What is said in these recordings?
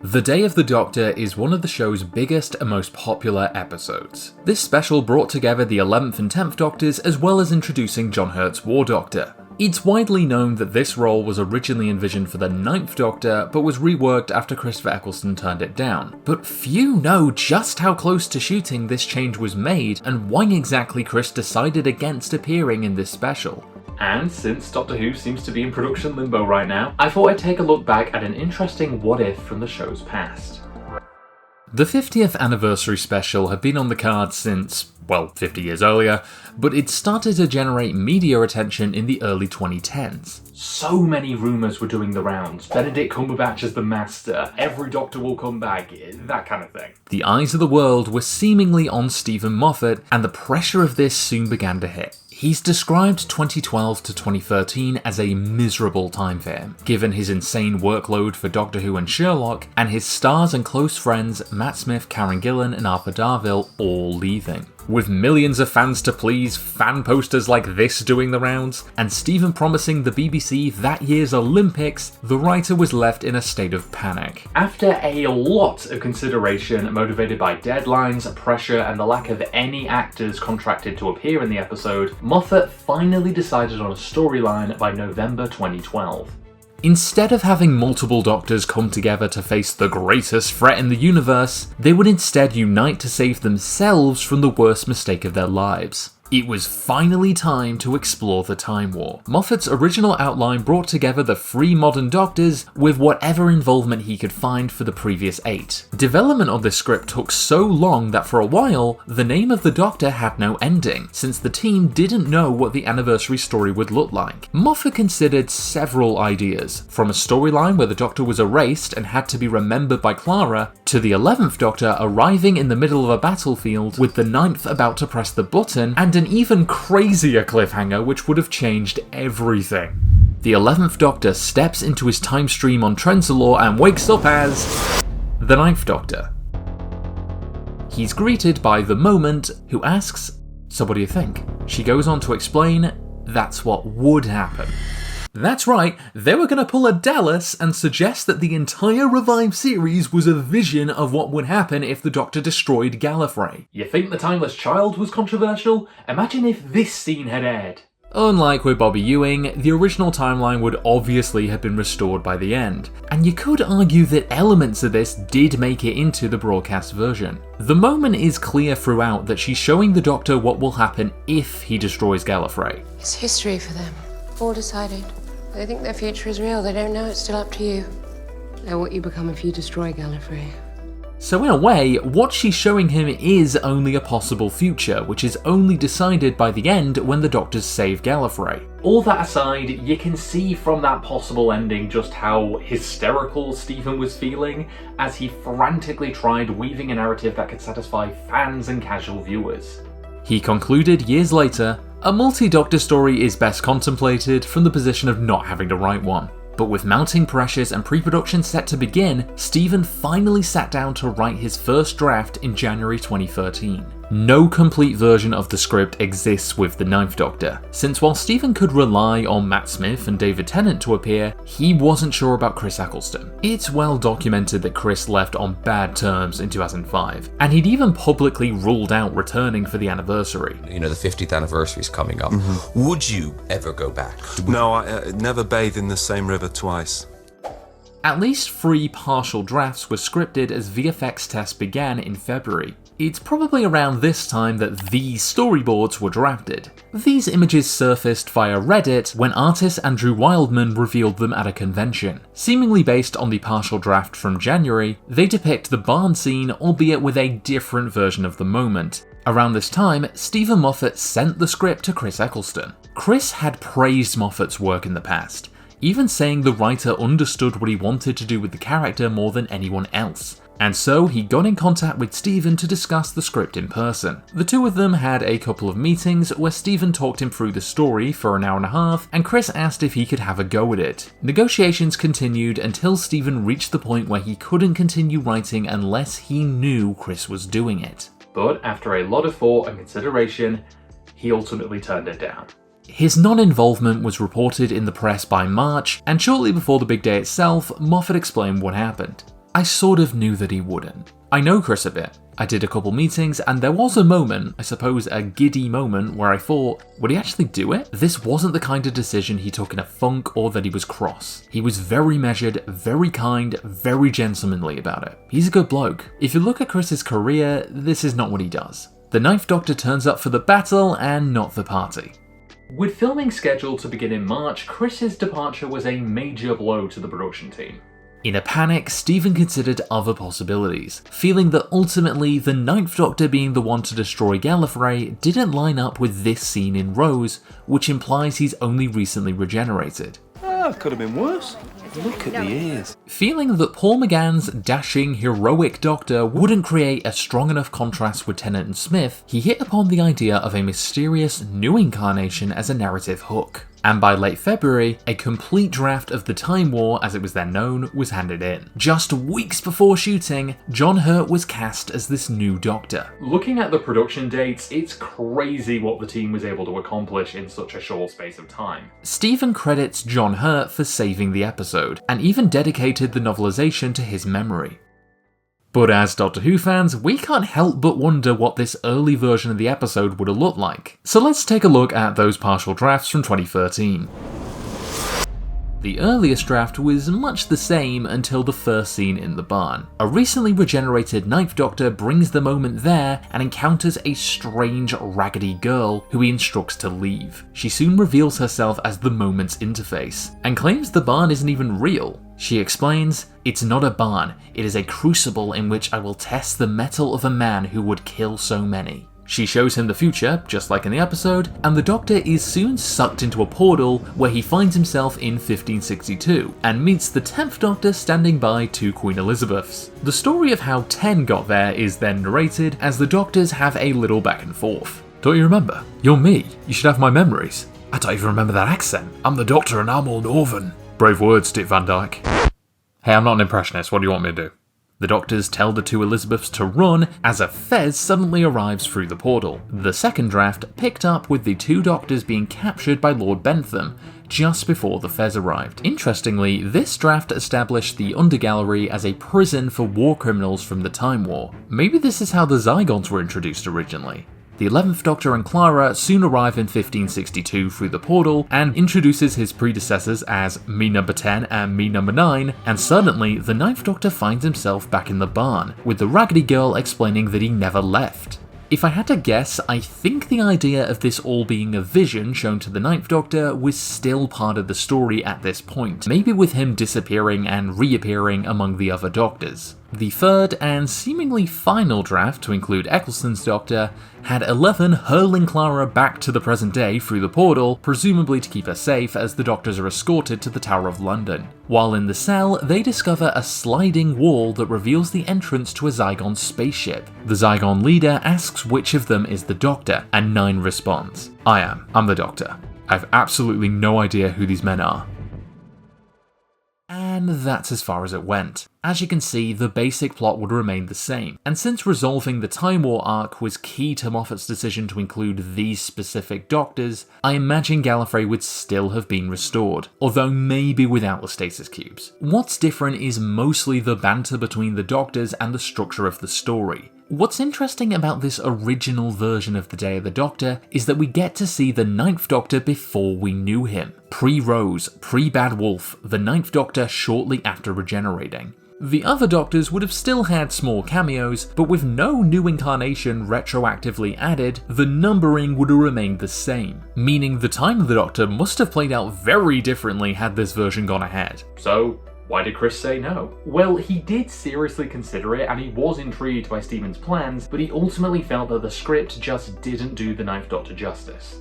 The Day of the Doctor is one of the show's biggest and most popular episodes. This special brought together the 11th and 10th Doctors as well as introducing John Hurt's War Doctor. It's widely known that this role was originally envisioned for the 9th Doctor, but was reworked after Christopher Eccleston turned it down. But few know just how close to shooting this change was made and why exactly Chris decided against appearing in this special. And since Doctor Who seems to be in production limbo right now, I thought I'd take a look back at an interesting what-if from the show's past. The 50th anniversary special had been on the cards since, well, 50 years earlier, but it started to generate media attention in the early 2010s. So many rumours were doing the rounds. Benedict Cumberbatch as the Master, every Doctor will come back, that kind of thing. The eyes of the world were seemingly on Stephen Moffat, and the pressure of this soon began to hit. He's described 2012 to 2013 as a miserable time for him, given his insane workload for Doctor Who and Sherlock, and his stars and close friends Matt Smith, Karen Gillan and Arthur Darvill all leaving. With millions of fans to please, fan posters like this doing the rounds, and Stephen promising the BBC that year's Olympics, the writer was left in a state of panic. After a lot of consideration motivated by deadlines, pressure, and the lack of any actors contracted to appear in the episode, Moffat finally decided on a storyline by November 2012. Instead of having multiple Doctors come together to face the greatest threat in the universe, they would instead unite to save themselves from the worst mistake of their lives. It was finally time to explore the Time War. Moffat's original outline brought together the 3 modern Doctors with whatever involvement he could find for the previous 8. Development of this script took so long that for a while, the name of the Doctor had no ending, since the team didn't know what the anniversary story would look like. Moffat considered several ideas, from a storyline where the Doctor was erased and had to be remembered by Clara, to the 11th Doctor arriving in the middle of a battlefield with the 9th about to press the button, and an even crazier cliffhanger which would have changed everything. The 11th Doctor steps into his time stream on Trenzalore and wakes up as the 9th Doctor. He's greeted by the Moment, who asks, "So what do you think?" She goes on to explain, that's what would happen. That's right, they were going to pull a Dallas and suggest that the entire revived series was a vision of what would happen if the Doctor destroyed Gallifrey. You think The Timeless Child was controversial? Imagine if this scene had aired. Unlike with Bobby Ewing, the original timeline would obviously have been restored by the end, and you could argue that elements of this did make it into the broadcast version. The Moment is clear throughout that she's showing the Doctor what will happen if he destroys Gallifrey. It's history for them, all decided. They think their future is real, they don't know, it's still up to you. They're what you become if you destroy Gallifrey. So in a way, what she's showing him is only a possible future, which is only decided by the end when the Doctors save Gallifrey. All that aside, you can see from that possible ending just how hysterical Stephen was feeling as he frantically tried weaving a narrative that could satisfy fans and casual viewers. He concluded years later, a multi-Doctor story is best contemplated from the position of not having to write one. But with mounting pressures and pre-production set to begin, Stephen finally sat down to write his first draft in January 2013. No complete version of the script exists with the 9th Doctor, since while Stephen could rely on Matt Smith and David Tennant to appear, he wasn't sure about Chris Eccleston. It's well documented that Chris left on bad terms in 2005, and he'd even publicly ruled out returning for the anniversary. You know, the 50th anniversary is coming up. Would you ever go back? No, I never bathe in the same river twice. At least 3 partial drafts were scripted as VFX tests began in February. It's probably around this time that these storyboards were drafted. These images surfaced via Reddit when artist Andrew Wildman revealed them at a convention. Seemingly based on the partial draft from January, they depict the barn scene, albeit with a different version of the Moment. Around this time, Stephen Moffat sent the script to Chris Eccleston. Chris had praised Moffat's work in the past, even saying the writer understood what he wanted to do with the character more than anyone else. And so he got in contact with Stephen to discuss the script in person. The two of them had a couple of meetings where Stephen talked him through the story for an hour and a half, and Chris asked if he could have a go at it. Negotiations continued until Stephen reached the point where he couldn't continue writing unless he knew Chris was doing it. But after a lot of thought and consideration, he ultimately turned it down. His non-involvement was reported in the press by March, and shortly before the big day itself, Moffat explained what happened. I sort of knew that he wouldn't. I know Chris a bit. I did a couple meetings, and there was a moment, I suppose a giddy moment, where I thought, would he actually do it? This wasn't the kind of decision he took in a funk or that he was cross. He was very measured, very kind, very gentlemanly about it. He's a good bloke. If you look at Chris's career, this is not what he does. The Ninth Doctor turns up for the battle and not the party. With filming scheduled to begin in March, Chris's departure was a major blow to the production team. In a panic, Stephen considered other possibilities, feeling that ultimately the Ninth Doctor being the one to destroy Gallifrey didn't line up with this scene in Rose, which implies he's only recently regenerated. It could have been worse. Look at the ears. Feeling that Paul McGann's dashing, heroic Doctor wouldn't create a strong enough contrast with Tennant and Smith, he hit upon the idea of a mysterious new incarnation as a narrative hook. And by late February, a complete draft of the Time War, as it was then known, was handed in. Just weeks before shooting, John Hurt was cast as this new Doctor. Looking at the production dates, it's crazy what the team was able to accomplish in such a short space of time. Stephen credits John Hurt for saving the episode, and even dedicated the novelization to his memory. But as Doctor Who fans, we can't help but wonder what this early version of the episode would have looked like. So let's take a look at those partial drafts from 2013. The earliest draft was much the same until the first scene in the barn. A recently regenerated Ninth Doctor brings the moment there and encounters a strange, raggedy girl who he instructs to leave. She soon reveals herself as the moment's interface, and claims the barn isn't even real. She explains, "It's not a barn, it is a crucible in which I will test the mettle of a man who would kill so many." She shows him the future, just like in the episode, and the Doctor is soon sucked into a portal where he finds himself in 1562, and meets the 10th Doctor standing by two Queen Elizabeths. The story of how 10 got there is then narrated as the Doctors have a little back and forth. "Don't you remember? You're me. You should have my memories. I don't even remember that accent. I'm the Doctor and I'm all Northern." Brave words, Dick Van Dyke. Hey, I'm not an impressionist, what do you want me to do? The Doctors tell the two Elizabeths to run as a Fez suddenly arrives through the portal. The second draft picked up with the two Doctors being captured by Lord Bentham just before the Fez arrived. Interestingly, this draft established the Undergallery as a prison for war criminals from the Time War. Maybe this is how the Zygons were introduced originally. The 11th Doctor and Clara soon arrive in 1562 through the portal and introduces his predecessors as Me Number 10 and Me Number 9, and suddenly the 9th Doctor finds himself back in the barn, with the raggedy girl explaining that he never left. If I had to guess, I think the idea of this all being a vision shown to the 9th Doctor was still part of the story at this point, maybe with him disappearing and reappearing among the other Doctors. The third and seemingly final draft, to include Eccleston's Doctor, had 11 hurling Clara back to the present day through the portal, presumably to keep her safe as the Doctors are escorted to the Tower of London. While in the cell, they discover a sliding wall that reveals the entrance to a Zygon spaceship. The Zygon leader asks which of them is the Doctor, and 9 responds, "I am. I'm the Doctor. I have absolutely no idea who these men are." And that's as far as it went. As you can see, the basic plot would remain the same, and since resolving the Time War arc was key to Moffat's decision to include these specific Doctors, I imagine Gallifrey would still have been restored, although maybe without the stasis cubes. What's different is mostly the banter between the Doctors and the structure of the story. What's interesting about this original version of the Day of the Doctor is that we get to see the 9th Doctor before we knew him. Pre-Rose, pre-Bad Wolf, the 9th Doctor shortly after regenerating. The other Doctors would have still had small cameos, but with no new incarnation retroactively added, the numbering would have remained the same, meaning the time of the Doctor must have played out very differently had this version gone ahead. So, why did Chris say no? Well, he did seriously consider it and he was intrigued by Stephen's plans, but he ultimately felt that the script just didn't do the 9th Doctor justice.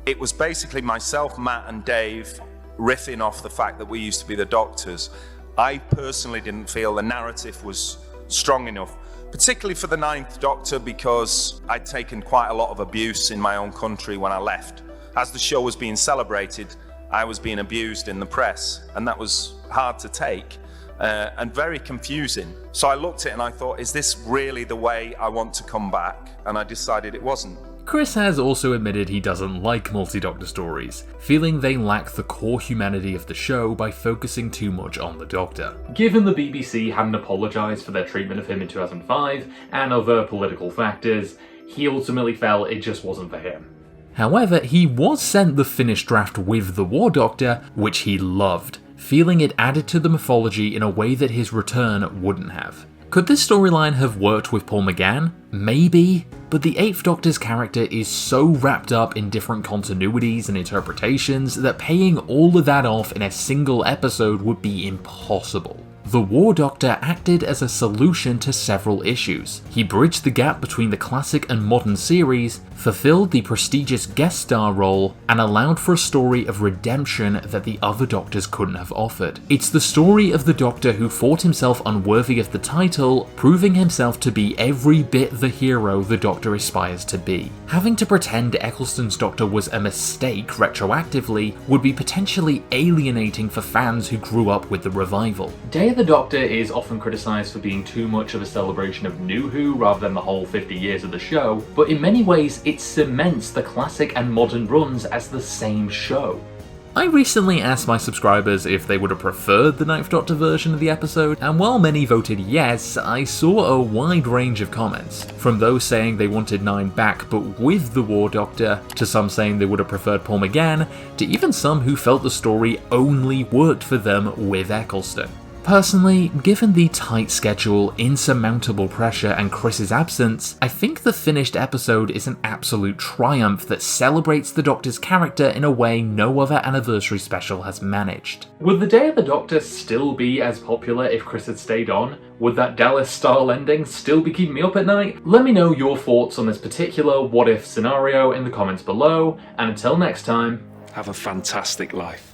It was basically myself, Matt and Dave riffing off the fact that we used to be the Doctors. I personally didn't feel the narrative was strong enough, particularly for the 9th Doctor, because I'd taken quite a lot of abuse in my own country when I left. As the show was being celebrated, I was being abused in the press, and that was hard to take and very confusing. So I looked at it and I thought, is this really the way I want to come back? And I decided it wasn't. Chris has also admitted he doesn't like multi-Doctor stories, feeling they lack the core humanity of the show by focusing too much on the Doctor. Given the BBC hadn't apologised for their treatment of him in 2005 and other political factors, he ultimately felt it just wasn't for him. However, he was sent the finished draft with the War Doctor, which he loved, feeling it added to the mythology in a way that his return wouldn't have. Could this storyline have worked with Paul McGann? Maybe, but the 8th Doctor's character is so wrapped up in different continuities and interpretations that paying all of that off in a single episode would be impossible. The War Doctor acted as a solution to several issues. He bridged the gap between the classic and modern series, fulfilled the prestigious guest star role, and allowed for a story of redemption that the other Doctors couldn't have offered. It's the story of the Doctor who thought himself unworthy of the title, proving himself to be every bit the hero the Doctor aspires to be. Having to pretend Eccleston's Doctor was a mistake retroactively would be potentially alienating for fans who grew up with the revival. Day of the Doctor is often criticised for being too much of a celebration of New Who rather than the whole 50 years of the show, but in many ways it cements the classic and modern runs as the same show. I recently asked my subscribers if they would have preferred the 9th Doctor version of the episode, and while many voted yes, I saw a wide range of comments, from those saying they wanted 9 back but with the War Doctor, to some saying they would have preferred Paul McGann, to even some who felt the story only worked for them with Eccleston. Personally, given the tight schedule, insurmountable pressure, and Chris's absence, I think the finished episode is an absolute triumph that celebrates the Doctor's character in a way no other anniversary special has managed. Would the Day of the Doctor still be as popular if Chris had stayed on? Would that Dallas-style ending still be keeping me up at night? Let me know your thoughts on this particular what-if scenario in the comments below, and until next time, Have a fantastic life.